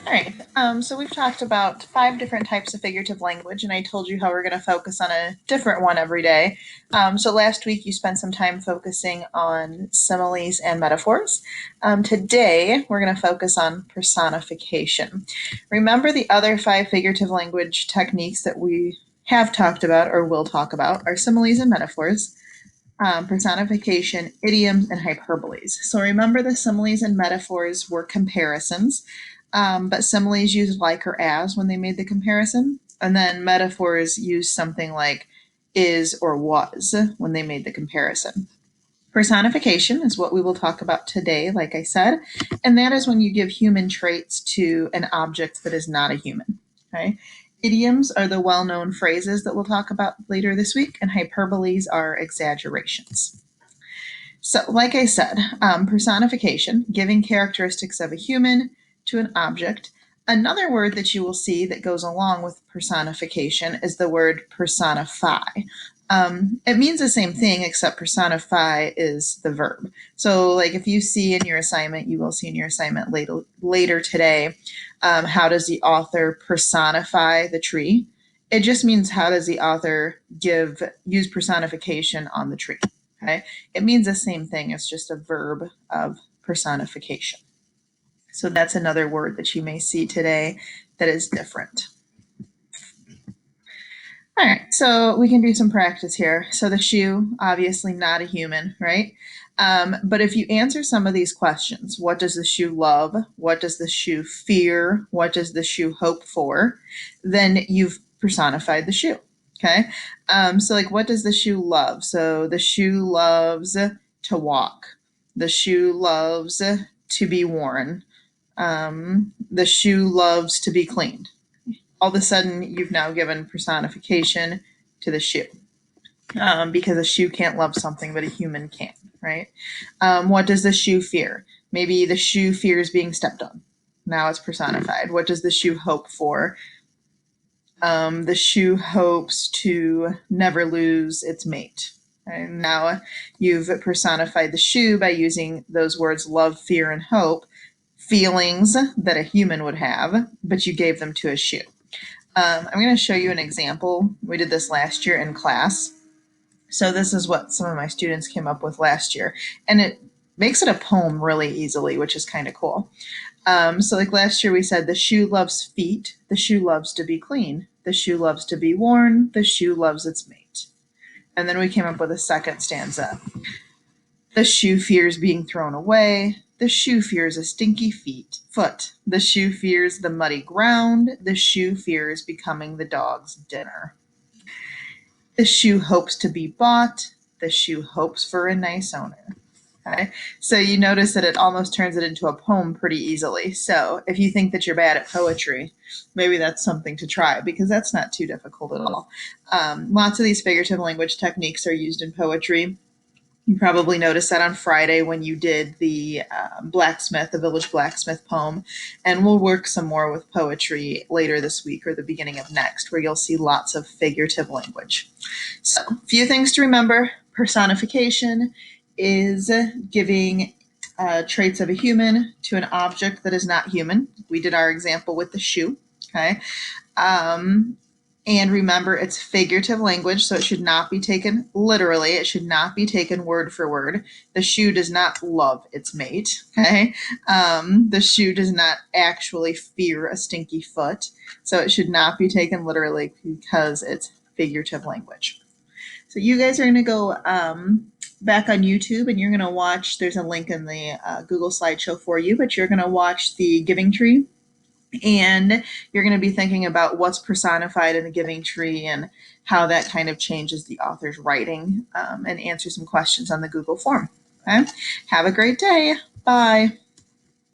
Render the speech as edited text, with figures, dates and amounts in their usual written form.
All right, so we've talked about 5 different types of figurative language, and I told you how we're going to focus on a different one every day. So last week you spent some time focusing on similes and metaphors. Today we're going to focus on personification. Remember the other 5 figurative language techniques that we have talked about or will talk about are similes and metaphors. Personification, idioms, and hyperboles. So remember the similes and metaphors were comparisons, but similes used like or as when they made the comparison, and then metaphors used something like is or was when they made the comparison. Personification is what we will talk about today, like I said, and that is when you give human traits to an object that is not a human. Okay. Idioms are the well-known phrases that we'll talk about later this week, and hyperboles are exaggerations. So, like I said, personification, giving characteristics of a human to an object. Another word that you will see that goes along with personification is the word personify. It means the same thing, except personify is the verb. So, like if you see in your assignment, you will see in your assignment later today, how does the author personify the tree? It just means how does the author use personification on the tree. Okay, it means the same thing. It's just a verb of personification. So that's another word that you may see today that is different. All right, so we can do some practice here. So the shoe, obviously not a human, right? But if you answer some of these questions, what does the shoe love? What does the shoe fear? What does the shoe hope for? Then you've personified the shoe. Okay. So like, what does the shoe love? So the shoe loves to walk. The shoe loves to be worn. The shoe loves to be cleaned. All of a sudden, you've now given personification to the shoe, because a shoe can't love something, but a human can, right? What does the shoe fear? Maybe the shoe fears being stepped on. Now it's personified. What does the shoe hope for? The shoe hopes to never lose its mate. And now you've personified the shoe by using those words love, fear, and hope, feelings that a human would have, but you gave them to a shoe. I'm going to show you an example. We did this last year in class. So this is what some of my students came up with last year. And it makes it a poem really easily, which is kind of cool. So like last year we said the shoe loves feet. The shoe loves to be clean. The shoe loves to be worn. The shoe loves its mate. And then we came up with a second stanza. The shoe fears being thrown away. The shoe fears a stinky foot. The shoe fears the muddy ground. The shoe fears becoming the dog's dinner. The shoe hopes to be bought. The shoe hopes for a nice owner. Okay, so you notice that it almost turns it into a poem pretty easily. So if you think that you're bad at poetry, maybe that's something to try, because that's not too difficult at all. Lots of these figurative language techniques are used in poetry. You probably noticed that on Friday when you did the the village blacksmith poem. And we'll work some more with poetry later this week or the beginning of next, where you'll see lots of figurative language. So, a few things to remember. Personification is giving traits of a human to an object that is not human. We did our example with the shoe. Okay. And remember, it's figurative language, so it should not be taken literally. It should not be taken word for word. The shoe does not love its mate, okay? The shoe does not actually fear a stinky foot, so it should not be taken literally because it's figurative language. So you guys are going to go back on YouTube, and you're going to watch, there's a link in the Google slideshow for you, but you're going to watch the Giving Tree. And you're going to be thinking about what's personified in the Giving Tree and how that kind of changes the author's writing, and answer some questions on the Google form. Okay? Have a great day. Bye.